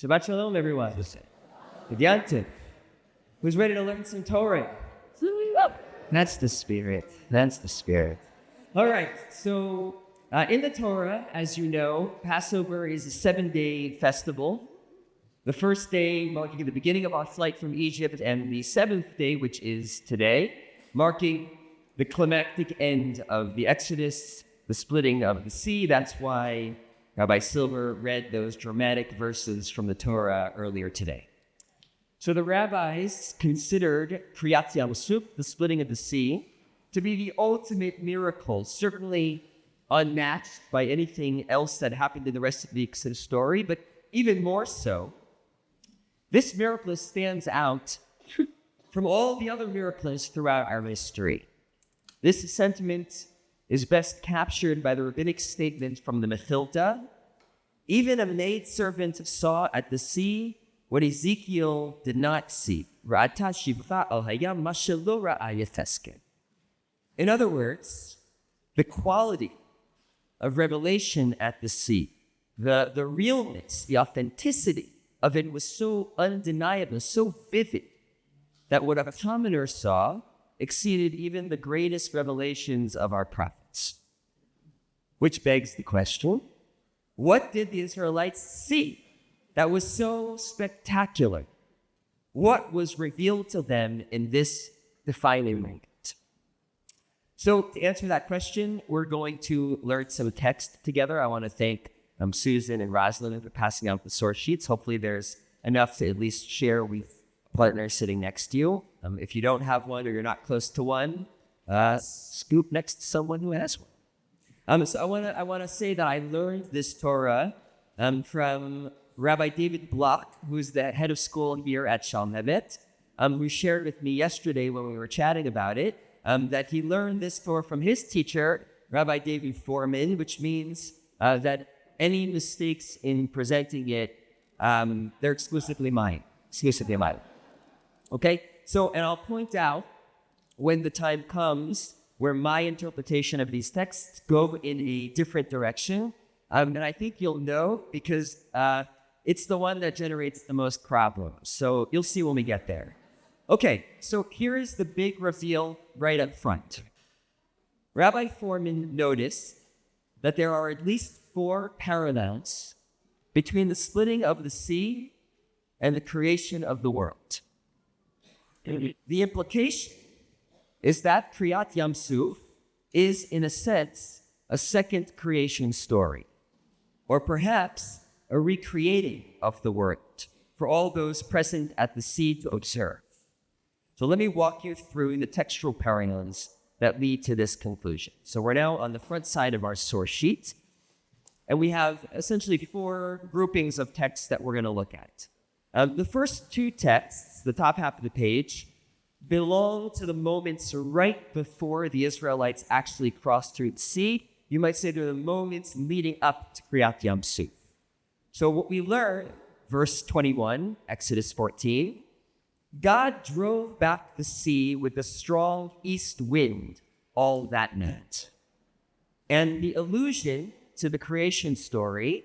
Shabbat Shalom, everyone. Good Yam Suf. Who's ready to learn some Torah? That's the spirit. That's the spirit. All right. So in the Torah, as you know, Passover is a 7-day festival. The first day marking the beginning of our flight from Egypt, and the seventh day, which is today, marking the climactic end of the Exodus, the splitting of the sea. That's why Rabbi Silver read those dramatic verses from the Torah earlier today. So the rabbis considered Kriyat Yam Suf, the splitting of the sea, to be the ultimate miracle, certainly unmatched by anything else that happened in the rest of the Exodus story, but even more so, this miracle stands out from all the other miracles throughout our history. This sentiment is best captured by the rabbinic statement from the Mechilta. Even a maidservant saw at the sea what Ezekiel did not see. In other words, the quality of revelation at the sea, the realness, the authenticity of it was so undeniable, so vivid, that what a commoner saw exceeded even the greatest revelations of our prophets. Which begs the question, what did the Israelites see that was so spectacular? What was revealed to them in this defining moment? So to answer that question, we're going to learn some text together. I want to thank Susan and Rosalind for passing out the source sheets. Hopefully there's enough to at least share with partners sitting next to you. If you don't have one or you're not close to one, scoop next to someone who has one. So I want to say that I learned this Torah from Rabbi David Block, who's the head of school here at Shalom Hevet, who shared with me yesterday when we were chatting about it, that he learned this Torah from his teacher, Rabbi David Foreman, which means that any mistakes in presenting it, they're exclusively mine. Okay? So, and I'll point out when the time comes where my interpretation of these texts go in a different direction. And I think you'll know because it's the one that generates the most problems. So you'll see when we get there. Okay, so here is the big reveal right up front. Rabbi Foreman noticed that there are at least 4 parallels between the splitting of the sea and the creation of the world. The implication is that Kriyat Yam Suf is, in a sense, a second creation story, or perhaps a recreating of the world for all those present at the sea to observe. So let me walk you through the textual parallels that lead to this conclusion. So we're now on the front side of our source sheet, and we have essentially 4 groupings of texts that we're going to look at. The first 2 texts, the top half of the page, belong to the moments right before the Israelites actually crossed through the sea. You might say they're the moments leading up to Kriyat Yam Suf. So what we learn, verse 21, Exodus 14, God drove back the sea with a strong east wind all that night. And the allusion to the creation story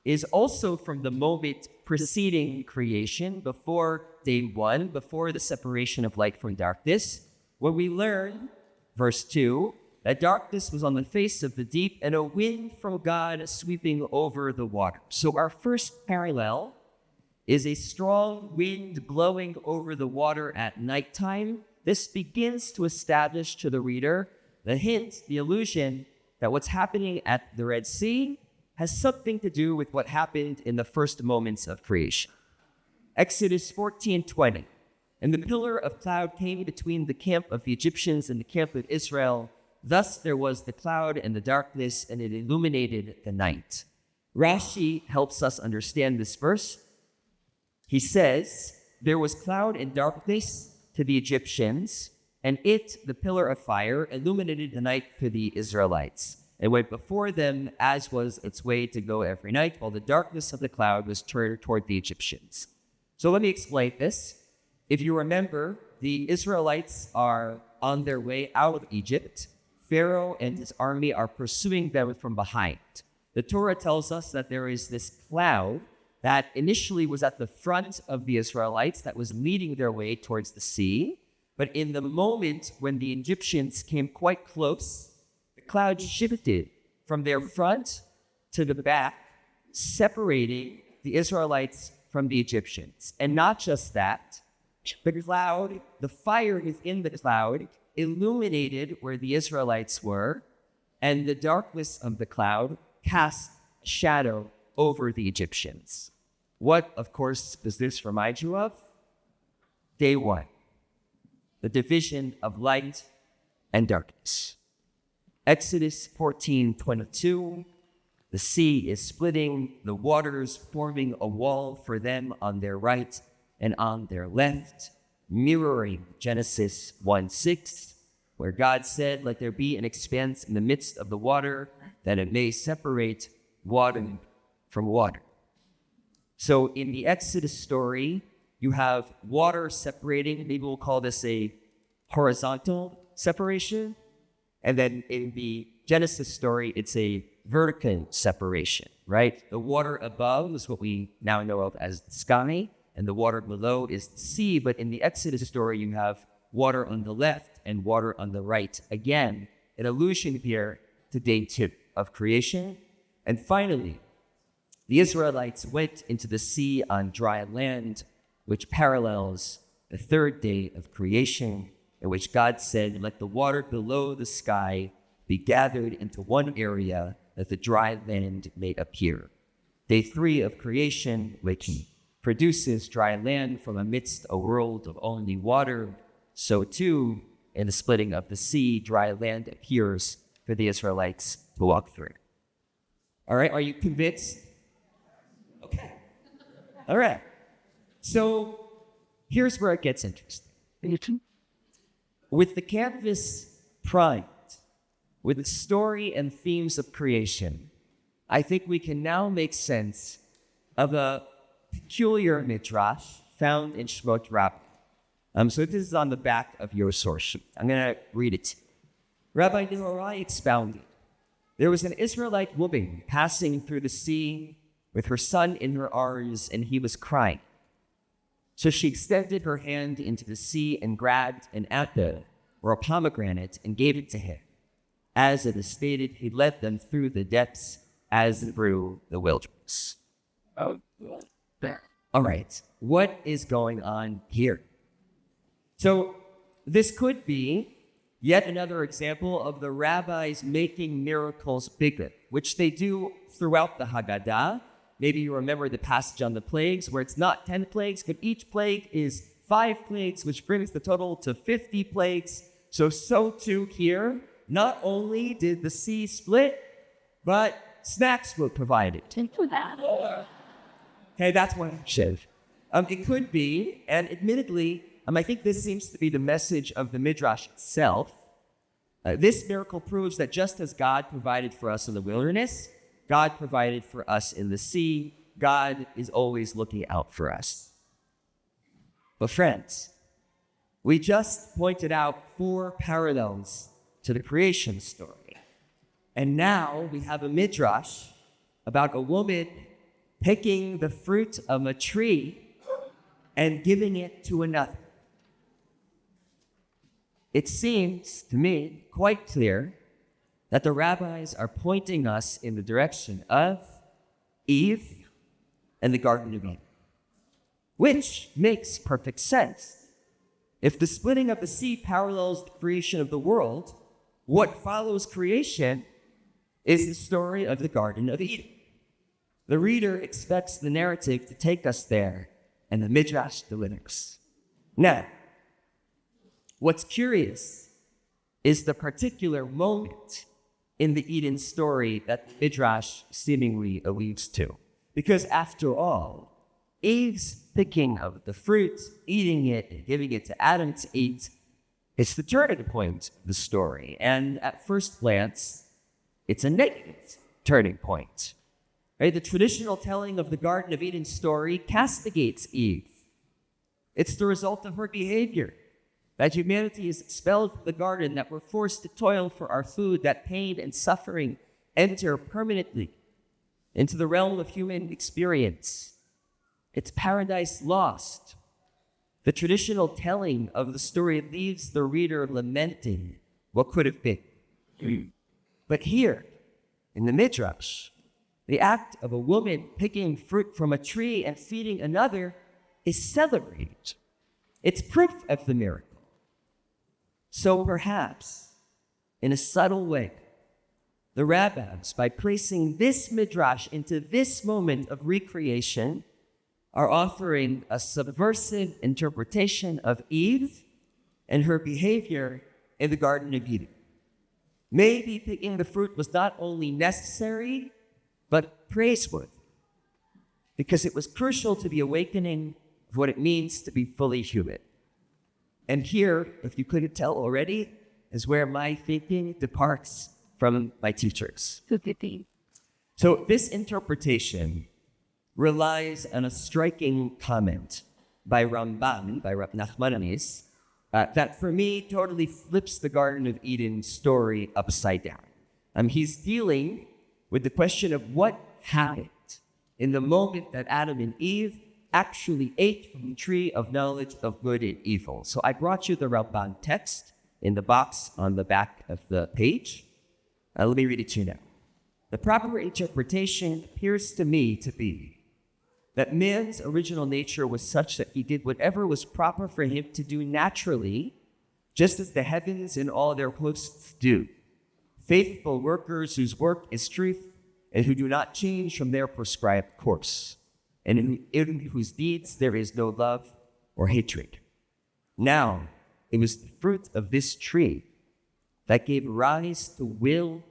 is also from the moment preceding creation, before day 1, before the separation of light from darkness, when we learn, verse 2, that darkness was on the face of the deep and a wind from God sweeping over the water. So our first parallel is a strong wind blowing over the water at nighttime. This begins to establish to the reader the hint, the illusion, that what's happening at the Red Sea has something to do with what happened in the first moments of creation. Exodus 14:20, and the pillar of cloud came between the camp of the Egyptians and the camp of Israel. Thus there was the cloud and the darkness, and it illuminated the night. Rashi helps us understand this verse. He says, there was cloud and darkness to the Egyptians, and it, the pillar of fire, illuminated the night for the Israelites. It went before them, as was its way to go every night, while the darkness of the cloud was turned toward the Egyptians. So let me explain this. If you remember, the Israelites are on their way out of Egypt. Pharaoh and his army are pursuing them from behind. The Torah tells us that there is this cloud that initially was at the front of the Israelites, that was leading their way towards the sea. But in the moment when the Egyptians came quite close, the cloud shifted from their front to the back, separating the Israelites from the Egyptians. And not just that, the fire within the cloud illuminated where the Israelites were, and the darkness of the cloud cast a shadow over the Egyptians. What, of course, does this remind you of? Day one, the division of light and darkness. Exodus 14:22, the sea is splitting, the waters forming a wall for them on their right and on their left, mirroring Genesis 1:6, where God said, "Let there be an expanse in the midst of the water, that it may separate water from water." So in the Exodus story, you have water separating, maybe we'll call this a horizontal separation. And then in the Genesis story, it's a vertical separation, right? The water above is what we now know of as the sky, and the water below is the sea. But in the Exodus story, you have water on the left and water on the right. Again, an allusion here to day two of creation. And finally, the Israelites went into the sea on dry land, which parallels the third day of creation, in which God said, "Let the water below the sky be gathered into one area, that the dry land may appear." Day three of creation, which produces dry land from amidst a world of only water, so too, in the splitting of the sea, dry land appears for the Israelites to walk through. All right, are you convinced? Okay. All right. So here's where it gets interesting. With the canvas primed, with the story and themes of creation, I think we can now make sense of a peculiar Midrash found in Shemot Rabbi. So this is on the back of your source sheet. I'm going to read it. Rabbi Nehorai expounded, "There was an Israelite woman passing through the sea with her son in her arms, and he was crying. So she extended her hand into the sea and grabbed an apple, or a pomegranate, and gave it to him. As it is stated, he led them through the depths as through the wilderness." All right, what is going on here? So this could be yet another example of the rabbis making miracles bigger, which they do throughout the Haggadah. Maybe you remember the passage on the plagues, where it's not 10 plagues, but each plague is 5 plagues, which brings the total to 50 plagues. So too here, not only did the sea split, but snacks were provided. Okay, that's one action. It could be, and admittedly, I think this seems to be the message of the Midrash itself. This miracle proves that just as God provided for us in the wilderness, God provided for us in the sea. God is always looking out for us. But friends, we just pointed out 4 parallels to the creation story. And now we have a Midrash about a woman picking the fruit of a tree and giving it to another. It seems to me quite clear that the rabbis are pointing us in the direction of Eve and the Garden of Eden, which makes perfect sense. If the splitting of the sea parallels the creation of the world, what follows creation is the story of the Garden of Eden. The reader expects the narrative to take us there, and the Midrash delivers. Now, what's curious is the particular moment in the Eden story that the Midrash seemingly alludes to. Because after all, Eve's picking of the fruit, eating it, and giving it to Adam to eat, it's the turning point of the story. And at first glance, it's a negative turning point. Right? The traditional telling of the Garden of Eden story castigates Eve. It's the result of her behavior that humanity is expelled from the garden, that we're forced to toil for our food, that pain and suffering enter permanently into the realm of human experience. It's paradise lost. The traditional telling of the story leaves the reader lamenting what could have been. But here, in the Midrash, the act of a woman picking fruit from a tree and feeding another is celebrated. It's proof of the miracle. So perhaps, in a subtle way, the rabbis, by placing this Midrash into this moment of recreation, are offering a subversive interpretation of Eve and her behavior in the Garden of Eden. Maybe picking the fruit was not only necessary, but praiseworthy, because it was crucial to the awakening of what it means to be fully human. And here, if you couldn't tell already, is where my thinking departs from my teachers. So this interpretation relies on a striking comment by Rabbi Nachmanides, that for me totally flips the Garden of Eden story upside down. He's dealing with the question of what happened in the moment that Adam and Eve actually ate from the tree of knowledge of good and evil. So I brought you the Ramban text in the box on the back of the page. Let me read it to you now. The proper interpretation appears to me to be that man's original nature was such that he did whatever was proper for him to do naturally, just as the heavens and all their hosts do. Faithful workers whose work is truth and who do not change from their prescribed course, and in whose deeds there is no love or hatred. Now, it was the fruit of this tree that gave rise to will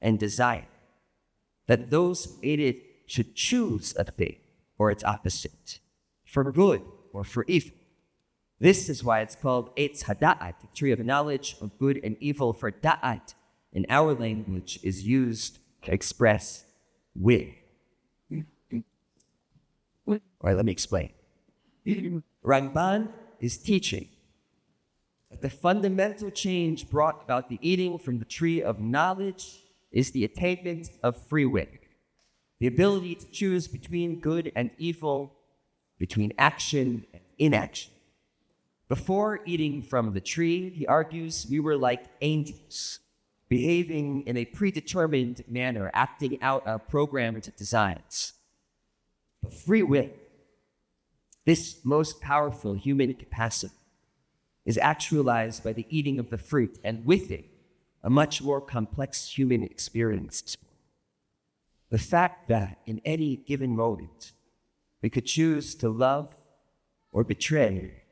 and desire, that those who ate it should choose a thing or its opposite, for good or for evil. This is why it's called Eitz Hada'at, the tree of knowledge of good and evil, for da'at in our language is used to express will. All right, let me explain. Ramban is teaching that the fundamental change brought about the eating from the tree of knowledge is the attainment of free will, the ability to choose between good and evil, between action and inaction. Before eating from the tree, he argues, we were like angels, behaving in a predetermined manner, acting out our programmed designs. But free will, this most powerful human capacity, is actualized by the eating of the fruit, and with it, a much more complex human experience. The fact that in any given moment, we could choose to love or betray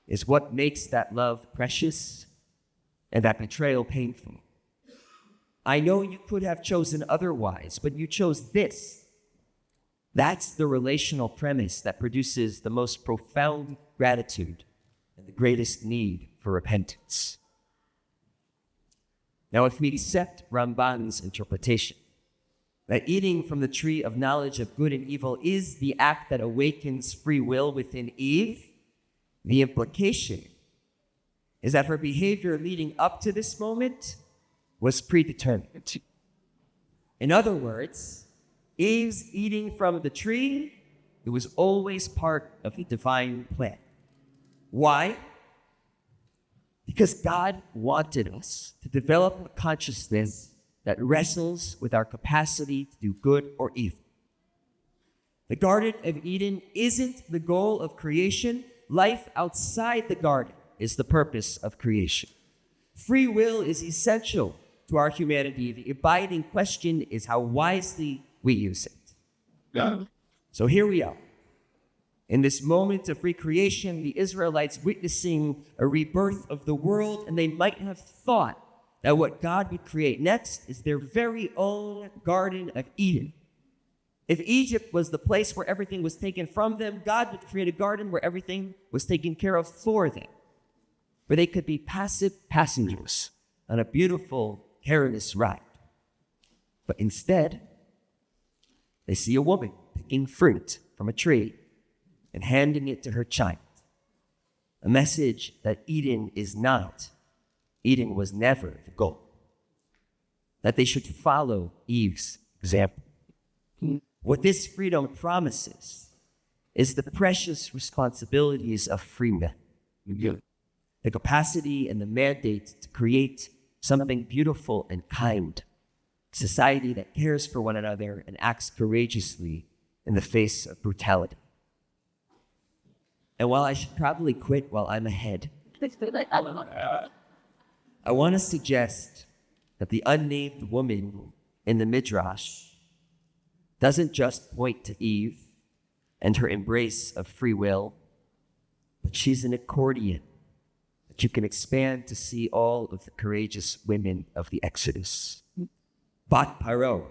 is what makes that love precious and that betrayal painful. I know you could have chosen otherwise, but you chose this. That's the relational premise that produces the most profound gratitude and the greatest need for repentance. Now, if we accept Ramban's interpretation that eating from the tree of knowledge of good and evil is the act that awakens free will within Eve, the implication is that her behavior leading up to this moment was predetermined. In other words, Eve's eating from the tree, it was always part of the divine plan. Why? Because God wanted us to develop a consciousness that wrestles with our capacity to do good or evil. The Garden of Eden isn't the goal of creation. Life outside the garden is the purpose of creation. Free will is essential to our humanity. The abiding question is how wisely we use it. Yeah. So here we are. In this moment of recreation, the Israelites witnessing a rebirth of the world, and they might have thought that what God would create next is their very own Garden of Eden. If Egypt was the place where everything was taken from them, God would create a garden where everything was taken care of for them, where they could be passive passengers on a beautiful, careless ride. But instead, they see a woman picking fruit from a tree and handing it to her child. A message that Eden is not, Eden was never the goal. That they should follow Eve's example. What this freedom promises is the precious responsibilities of free will. The capacity and the mandate to create something beautiful and kind. Society that cares for one another and acts courageously in the face of brutality. And while I should probably quit while I'm ahead, I want to suggest that the unnamed woman in the Midrash doesn't just point to Eve and her embrace of free will, but she's an accordion that you can expand to see all of the courageous women of the Exodus. Bat Paro,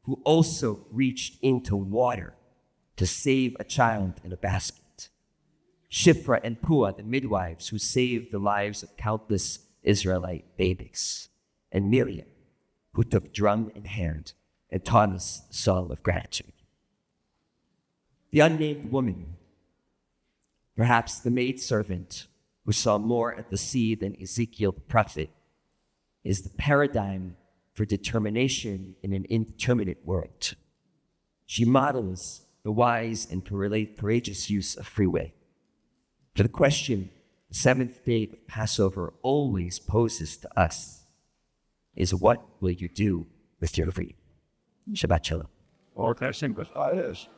who also reached into water to save a child in a basket. Shifra and Pua, the midwives who saved the lives of countless Israelite babies. And Miriam, who took drum in hand and taught us the song of gratitude. The unnamed woman, perhaps the maidservant who saw more at the sea than Ezekiel the prophet, is the paradigm for determination in an indeterminate world. She models the wise and courageous use of free will. To the question the seventh day of Passover always poses to us is, what will you do with your freedom? Shabbat Shalom. Or that simple as